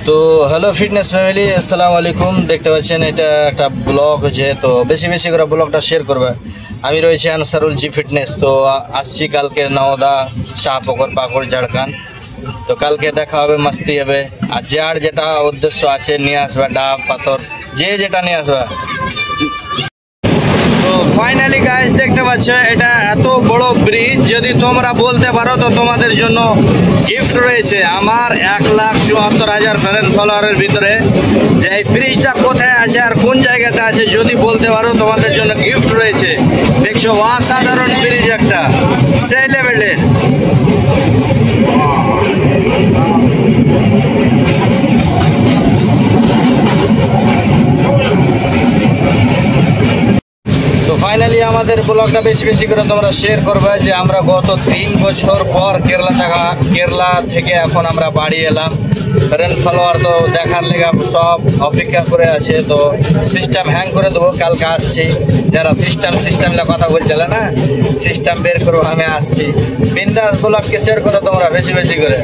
তো hello fitness family, আসসালামু আলাইকুম। দেখতে পাচ্ছেন এটা একটা ব্লগ হচ্ছে, তো বেশি বেশি করে ব্লগটা শেয়ার করবে। আমি রয়েছি আনসারুল জি ফিটনেস। তো আসছি কালকে নওদা, শাহপুকুর, পাকুড়, ঝাড়খণ্ড। তো কালকে দেখা হবে, মাস্তি হবে। আর যার যেটা উদ্দেশ্য আছে নিয়ে আসবে, ডাব পাথর যে যেটা নিয়ে আসবে। তো ফাইনালি গাইস দেখতে পাচ্ছ, এটা এত বড় ব্রিজ, যদি তোমরা বলতে পারো তো তোমাদের জন্য গিফট রয়েছে। আমার 1,74,000 ফ্রেন্ড ফলোয়ারের ভিতরে যে এই ব্রিজটা কোথায় আছে আর কোন জায়গাতে আছে যদি বলতে পারো, তোমাদের জন্য গিফট রয়েছে। দেখছো অসাধারণ ব্রিজ, একটা সেই লেভেলের। তো ফাইনালি আমাদের ব্লগটা বেশি বেশি করে তোমরা শেয়ার করবে যে আমরা গত 3 বছর পর কেরালা থেকে এখন আমরা বাড়ি এলাম। ফ্রেন্ড ফলোয়ার তো দেখার লেগে সব অপেক্ষা করে আছে। তো সিস্টেম হ্যাং করে দেবো, কালকে আসছি। যারা সিস্টেম কথা বলছিল না, সিস্টেম বের করবো, আমি আসছি। বিন্দাস ব্লগকে শেয়ার করো তোমরা বেশি বেশি করে।